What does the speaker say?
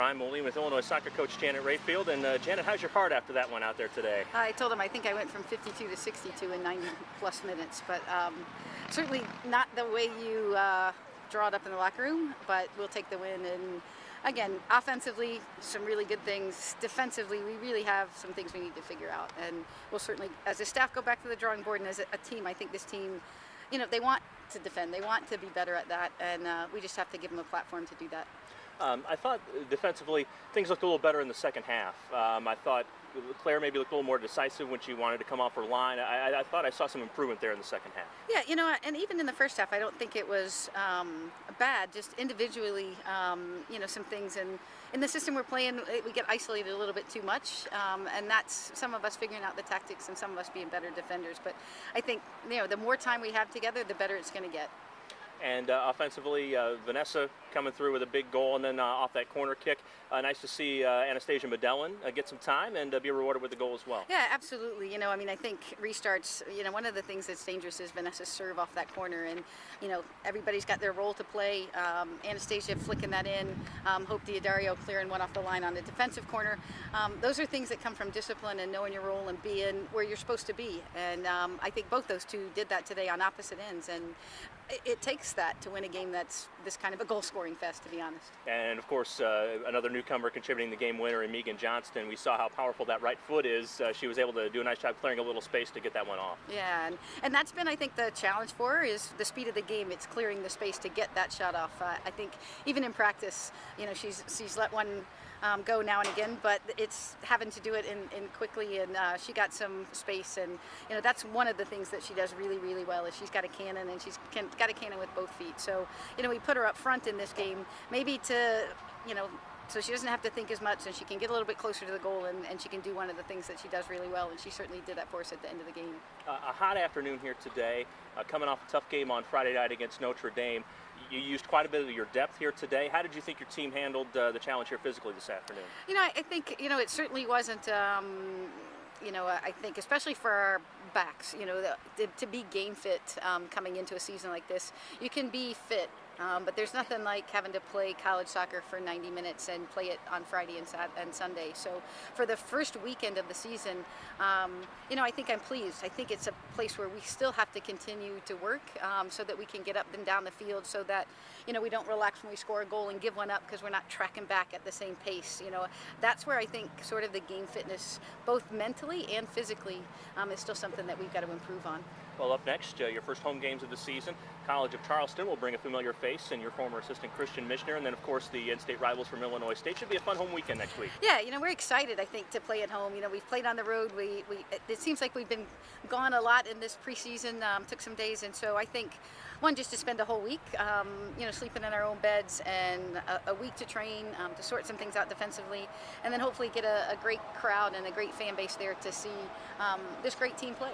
Brian Moline with Illinois soccer coach Janet Rayfield. And Janet, how's your heart after that one out there today? I told him I think I went from 52 to 62 in 90 plus minutes, but certainly not the way you draw it up in the locker room, but we'll take the win. And again, offensively, some really good things. Defensively, we really have some things we need to figure out. And we'll certainly, as a staff, go back to the drawing board. And as a team, I think this team, you know, they want to defend. They want to be better at that. And we just have to give them a platform to do that. I thought defensively things looked a little better in the second half. I thought Claire maybe looked a little more decisive when she wanted to come off her line. I thought I saw some improvement there in the second half. Yeah, you know, and even in the first half, I don't think it was bad. Just individually, you know, some things. And in the system we're playing, we get isolated a little bit too much, and that's some of us figuring out the tactics and some of us being better defenders. But I think, you know, the more time we have together, the better it's going to get. And offensively, Vanessa coming through with a big goal, and then off that corner kick. Nice to see Anastasia Medellin get some time and be rewarded with the goal as well. Yeah, absolutely. You know, I mean, I think restarts, you know, one of the things that's dangerous is Vanessa's serve off that corner. And, you know, everybody's got their role to play. Anastasia flicking that in. Hope Diodario clearing one off the line on the defensive corner. Those are things that come from discipline and knowing your role and being where you're supposed to be. And I think both those two did that today on opposite ends. And it takes that to win a game that's this kind of a goal-scoring fest, to be honest. And of course, another newcomer contributing the game winner in Megan Johnston. We saw how powerful that right foot is. She was able to do a nice job clearing a little space to get that one off. Yeah, and that's been, I think, the challenge for her is the speed of the game. It's clearing the space to get that shot off. I think even in practice, you know, she's let one go now and again, but it's having to do it in quickly, and she got some space, and you know that's one of the things that she does really, really well is she's got a cannon, and she's got a cannon with both feet. So you know we put her up front in this game, maybe to, you know, so she doesn't have to think as much, and she can get a little bit closer to the goal, and she can do one of the things that she does really well, and she certainly did that for us at the end of the game. A hot afternoon here today, coming off a tough game on Friday night against Notre Dame. You used quite a bit of your depth here today. How did you think your team handled the challenge here physically this afternoon? You know, I think, you know, it certainly wasn't, you know, I think especially for our backs, you know, to be game fit coming into a season like this, you can be fit. But there's nothing like having to play college soccer for 90 minutes and play it on Friday and Sunday. So for the first weekend of the season, you know, I think I'm pleased. I think it's a place where we still have to continue to work so that we can get up and down the field so that, you know, we don't relax when we score a goal and give one up because we're not tracking back at the same pace. You know, that's where I think sort of the game fitness, both mentally and physically, is still something that we've got to improve on. Well, up next, your first home games of the season. College of Charleston will bring a familiar face and your former assistant Christian Michener, and then, of course, the in-state rivals from Illinois State. Should be a fun home weekend next week. Yeah, you know, we're excited, I think, to play at home. You know, we've played on the road. It seems like we've been gone a lot in this preseason, took some days, and so I think, one, just to spend a whole week, you know, sleeping in our own beds, and a week to train, to sort some things out defensively, and then hopefully get a great crowd and a great fan base there to see this great team play.